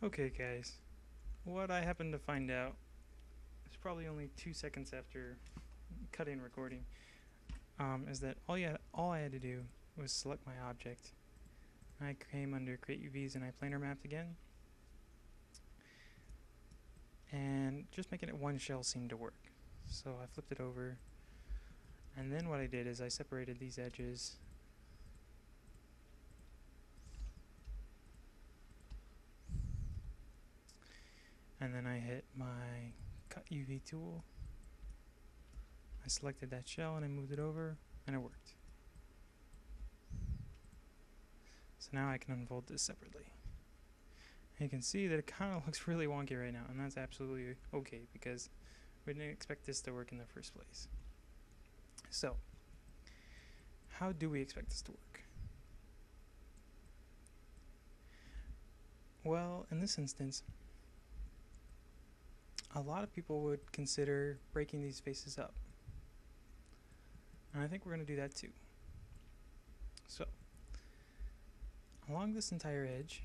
Okay guys, what I happened to find out, it's probably only 2 seconds after cutting recording, is that all I had to do was select my object. I came under create UVs and I planar mapped again, and just making it one shell seemed to work. So I flipped it over, and then what I did is I separated these edges and then I hit my cut UV tool. I selected that shell and I moved it over and it worked. So now I can unfold this separately. And you can see that it kind of looks really wonky right now, and that's absolutely okay because we didn't expect this to work in the first place. So, how do we expect this to work? Well, in this instance, a lot of people would consider breaking these faces up. And I think we're going to do that too. So, along this entire edge,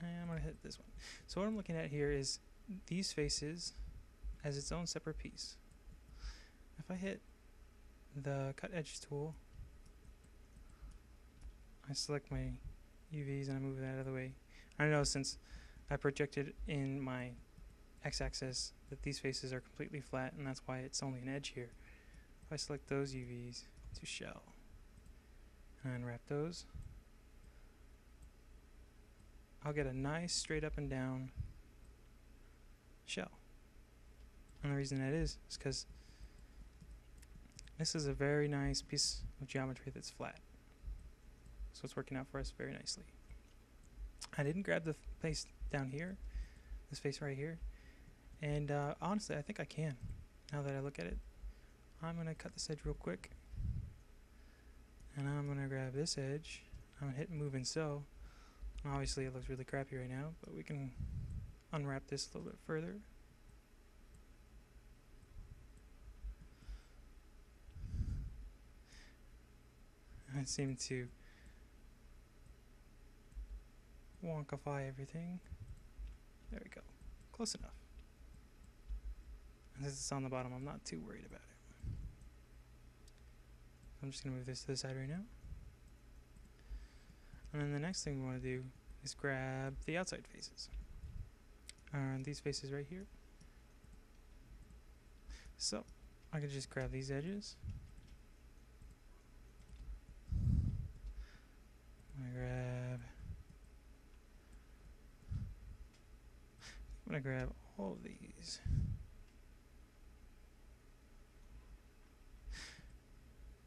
I'm going to hit this one. So what I'm looking at here is these faces as its own separate piece. If I hit the cut edge tool, I select my UVs and I move that out of the way. I know since I projected in my x-axis that these faces are completely flat, and that's why it's only an edge here. If I select those UVs to shell and unwrap those, I'll get a nice straight up and down shell. And the reason that is because this is a very nice piece of geometry that's flat. So it's working out for us very nicely. I didn't grab the face down here, this face right here, and honestly I think I can, now that I look at it. I'm going to cut this edge real quick, and I'm going to grab this edge, I'm going to hit move and sew. Obviously it looks really crappy right now, but we can unwrap this a little bit further. And it seemed to wonkify everything. There we go. Close enough. And since it's on the bottom, I'm not too worried about it. I'm just going to move this to the side right now. And then the next thing we want to do is grab the outside faces. These faces right here. So I can just grab these edges. I'm gonna grab all of these.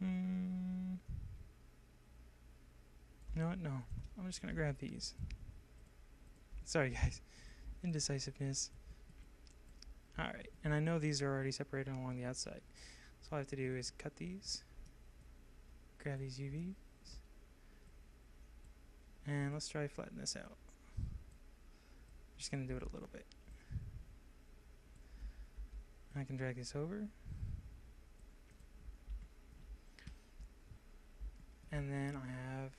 You know what? No. I'm just gonna grab these. Sorry guys. Indecisiveness. Alright, and I know these are already separated along the outside. So all I have to do is cut these, grab these UVs, and let's try flatten this out. I'm just going to do it a little bit. I can drag this over, and then I have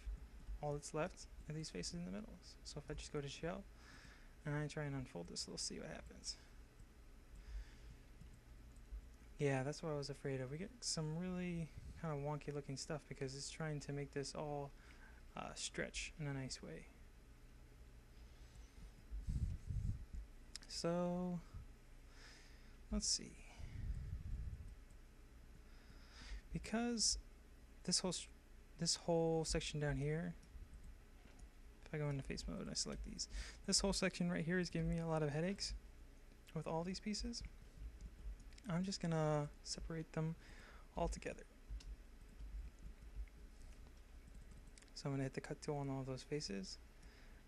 all that's left are these faces in the middle. So if I just go to shell and I try and unfold this, we'll see what happens. Yeah, that's what I was afraid of. We get some really kind of wonky looking stuff because it's trying to make this all stretch in a nice way. So let's see. Because this whole section down here, if I go into face mode and I select these, this whole section right here is giving me a lot of headaches with all these pieces. I'm just gonna separate them all together. So I'm gonna hit the cut tool on all those faces,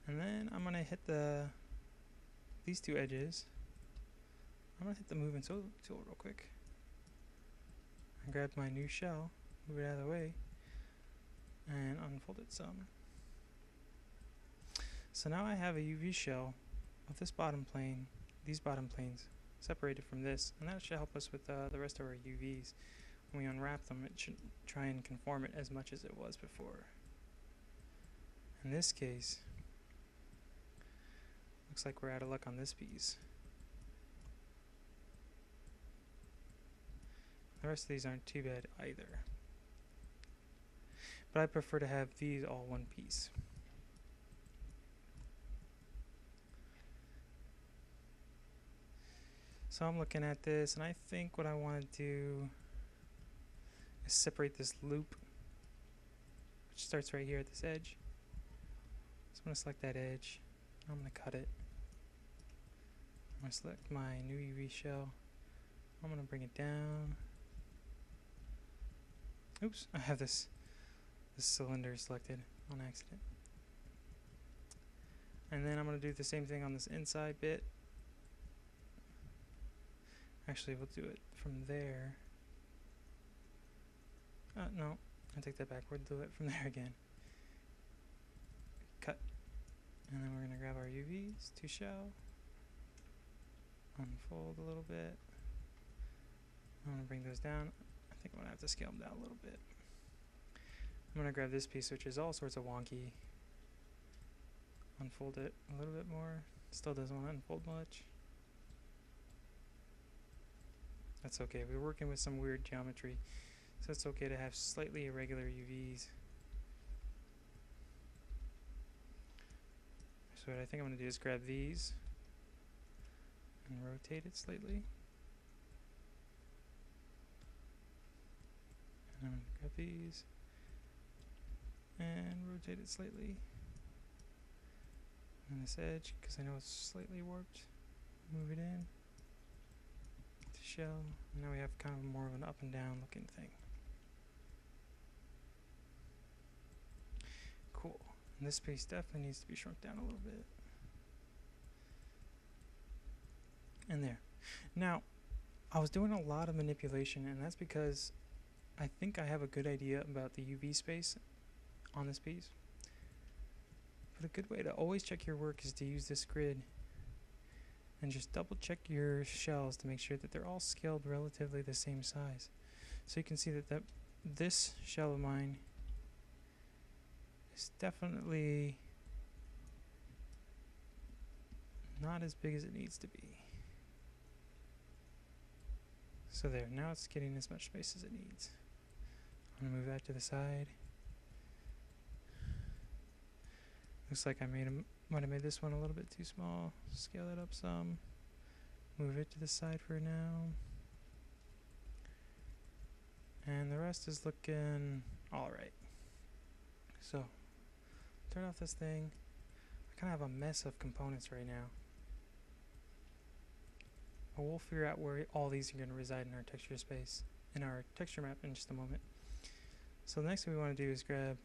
and then I'm gonna hit these two edges. I'm gonna hit the move and sew tool real quick and grab my new shell, move it out of the way, and unfold it some. So now I have a UV shell with this bottom plane, these bottom planes separated from this, and that should help us with the rest of our UVs when we unwrap them, it should try and conform it as much as it was before. In this case, looks like we're out of luck on this piece. The rest of these aren't too bad either. But I prefer to have these all one piece. So I'm looking at this, and I think what I want to do is separate this loop, which starts right here at this edge. So I'm going to select that edge. I'm going to cut it. I'm going to select my new UV shell. I'm going to bring it down. Oops, I have this cylinder selected on accident. And then I'm going to do the same thing on this inside bit. Actually, we'll do it from there. No, I take that back. We'll do it from there again. Cut. And then we're going to grab our UVs to shell. Unfold a little bit. I'm going to bring those down. I think I'm going to have to scale them down a little bit. I'm going to grab this piece, which is all sorts of wonky. Unfold it a little bit more. Still doesn't want to unfold much. That's okay. We're working with some weird geometry, so it's okay to have slightly irregular UVs. So what I think I'm going to do is grab these and rotate it slightly. And I'm going to grab these and rotate it slightly. And this edge, because I know it's slightly warped, move it in to shell. And now we have kind of more of an up and down looking thing. Cool. And this piece definitely needs to be shrunk down a little bit. And there. Now, I was doing a lot of manipulation, and that's because I think I have a good idea about the UV space on this piece. But a good way to always check your work is to use this grid and just double check your shells to make sure that they're all scaled relatively the same size. So you can see that this shell of mine is definitely not as big as it needs to be. So there, now it's getting as much space as it needs. I'm going to move that to the side. Looks like I might have made this one a little bit too small. Scale it up some. Move it to the side for now. And the rest is looking alright. So, turn off this thing. I kind of have a mess of components right now. But we'll figure out where all these are going to reside in our texture space, in our texture map in just a moment. So the next thing we want to do is grab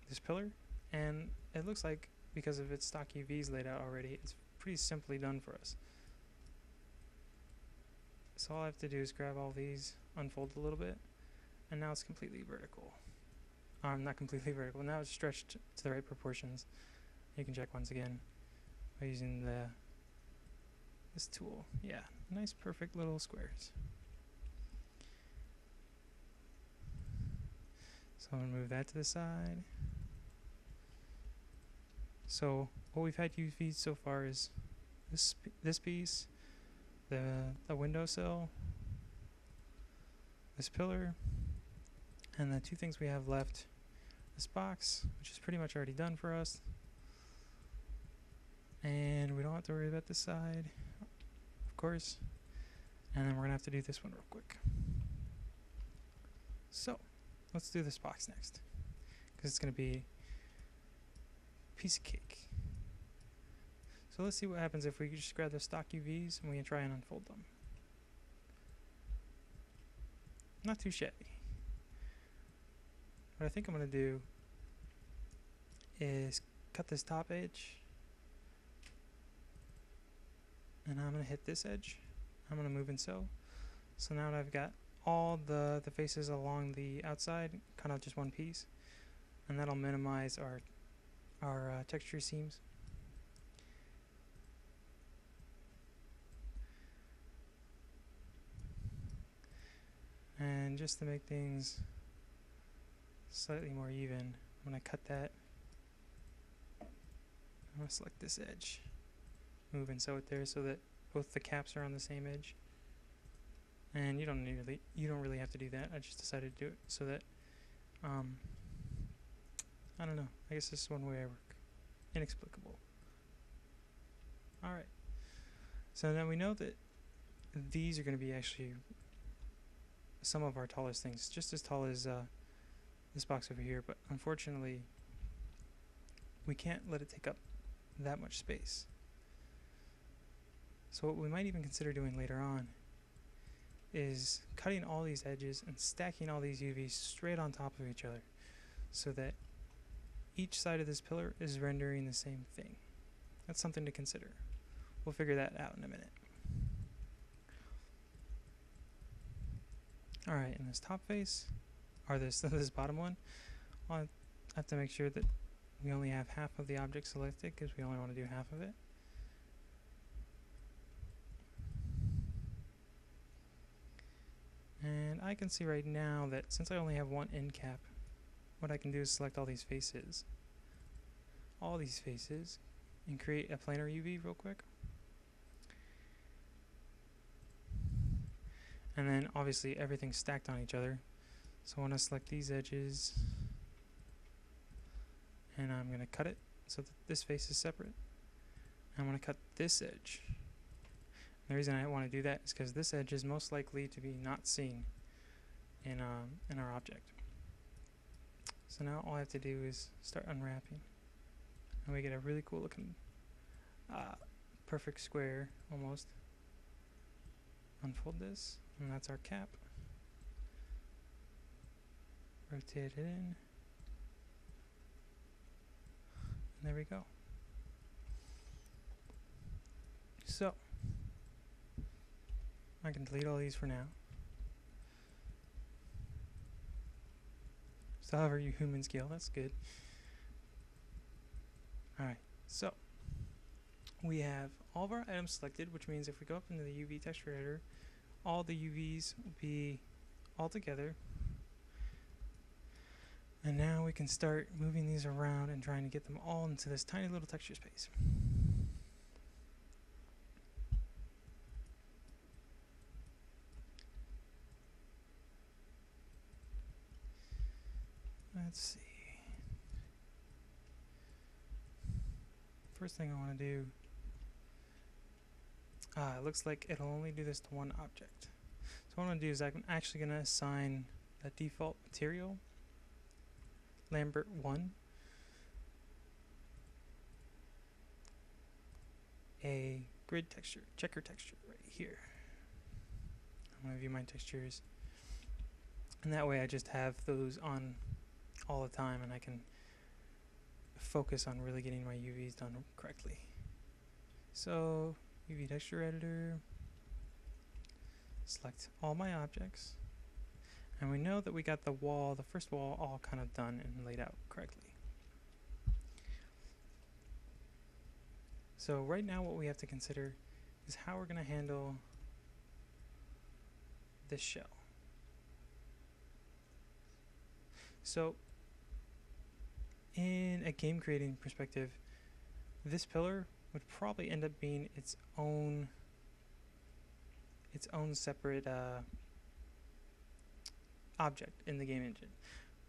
this pillar, and it looks like because of its stock UVs laid out already, it's pretty simply done for us. So all I have to do is grab all these, unfold a little bit, and now it's completely vertical. Not completely vertical, now it's stretched to the right proportions. You can check once again by using this tool. Yeah, nice perfect little squares. So I'm going to move that to the side. So what we've had UVs so far is this piece, the windowsill, this pillar, and the two things we have left, this box, which is pretty much already done for us. And we don't have to worry about this side, of course. And then we're going to have to do this one real quick. So let's do this box next, because it's going to be a piece of cake. So let's see what happens if we just grab the stock UVs and we can try and unfold them. Not too shabby. What I think I'm going to do is cut this top edge, and I'm going to hit this edge. I'm going to move in so. So now I've got all the faces along the outside, kind of just one piece, and that'll minimize our texture seams. And just to make things slightly more even, when I cut that, I'm going to select this edge, move and sew it there so that both the caps are on the same edge. And you don't really have to do that. I just decided to do it so that I don't know. I guess this is one way I work. Inexplicable. Alright. So now we know that these are going to be actually some of our tallest things, just as tall as this box over here, but unfortunately we can't let it take up that much space. So what we might even consider doing later on is cutting all these edges and stacking all these UVs straight on top of each other so that each side of this pillar is rendering the same thing. That's something to consider. We'll figure that out in a minute. Alright, in this top face, or this bottom one, I have to make sure that we only have half of the object selected because we only want to do half of it. And I can see right now that since I only have one end cap, what I can do is select all these faces, and create a planar UV real quick. And then obviously everything's stacked on each other. So I want to select these edges, and I'm going to cut it so that this face is separate. And I'm going to cut this edge. The reason I want to do that is because this edge is most likely to be not seen in our object. So now all I have to do is start unwrapping, and we get a really cool looking perfect square almost. Unfold this, and that's our cap. Rotate it in, and there we go. So I can delete all these for now. Still have our human scale, that's good. Alright, so we have all of our items selected, which means if we go up into the UV texture editor, all the UVs will be all together. And now we can start moving these around and trying to get them all into this tiny little texture space. Let's see. First thing I want to do, it looks like it'll only do this to one object. So what I'm going to do is I'm actually going to assign a default material, Lambert 1, a grid texture, checker texture right here. I'm going to view my textures, and that way I just have those on all the time and I can focus on really getting my UVs done correctly. So UV texture editor, select all my objects, and we know that we got the wall, the first wall, all kind of done and laid out correctly. So right now what we have to consider is how we're going to handle this shell. So in a game creating perspective, this pillar would probably end up being its own separate object in the game engine,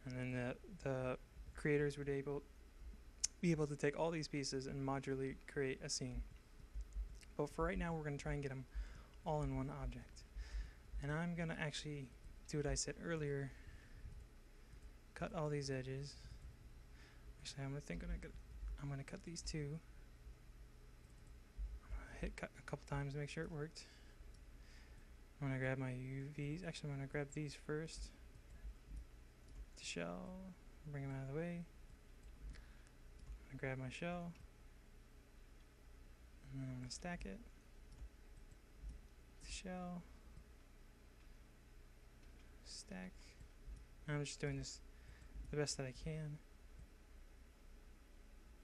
and then the creators would be able to take all these pieces and modularly create a scene. But for right now, we're going to try and get them all in one object, and I'm going to actually do what I said earlier, cut all these edges. Actually, I'm going to cut these two. I'm going to hit cut a couple times to make sure it worked. I'm going to grab my UVs. Actually, I'm going to grab these first. The shell. Bring them out of the way. I'm going to grab my shell. And then I'm going to stack it. The shell. Stack. And I'm just doing this the best that I can.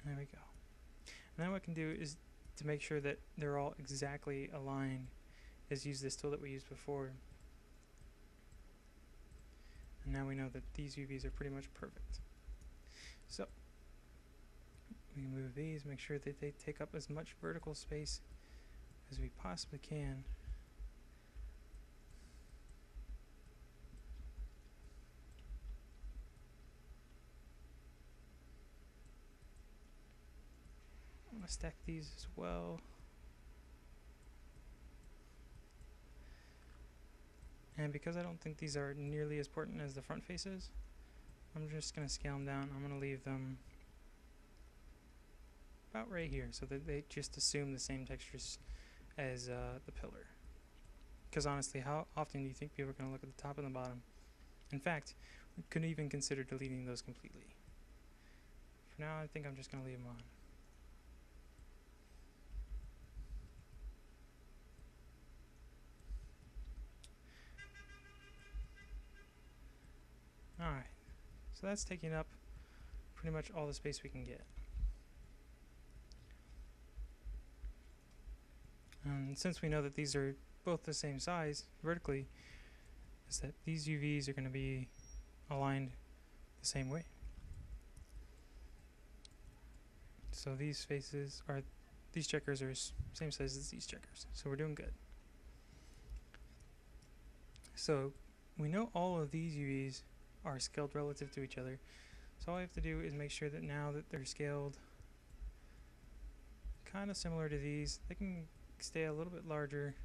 There we go. And then what I can do is to make sure that they're all exactly aligned is use this tool that we used before. now we know that these UVs are pretty much perfect. So we can move these, make sure that they take up as much vertical space as we possibly can. I'm going to stack these as well. And because I don't think these are nearly as important as the front faces, I'm just going to scale them down. I'm going to leave them about right here so that they just assume the same textures as the pillar. Because honestly, how often do you think people are going to look at the top and the bottom? In fact, we could even consider deleting those completely. For now, I think I'm just going to leave them on. Alright, so that's taking up pretty much all the space we can get. And since we know that these are both the same size vertically, is that these UVs are going to be aligned the same way. So these faces are, these checkers are same size as these checkers, so we're doing good. So we know all of these UVs are scaled relative to each other, so all I have to do is make sure that now that they're scaled kind of similar to these, they can stay a little bit larger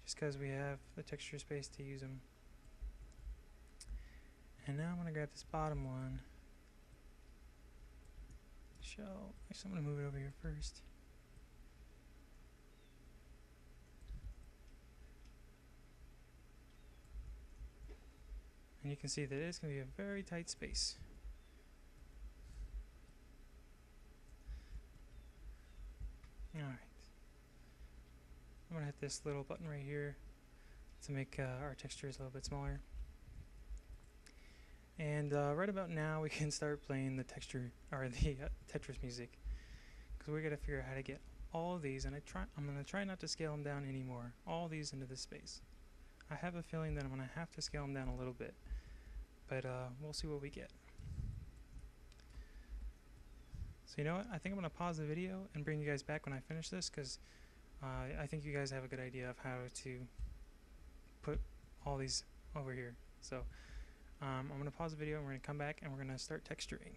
just because we have the texture space to use them. And now I'm going to grab this bottom one. Actually, I'm going to move it over here first. And you can see that it's going to be a very tight space. Alright. I'm going to hit this little button right here to make our textures a little bit smaller. And right about now we can start playing the texture, or the Tetris music. Because we're going to figure out how to get all of these, and I'm going to try not to scale them down anymore. All these into this space. I have a feeling that I'm going to have to scale them down a little bit. But we'll see what we get. So you know what? I think I'm going to pause the video and bring you guys back when I finish this, because I think you guys have a good idea of how to put all these over here. So I'm going to pause the video and we're going to come back and we're going to start texturing.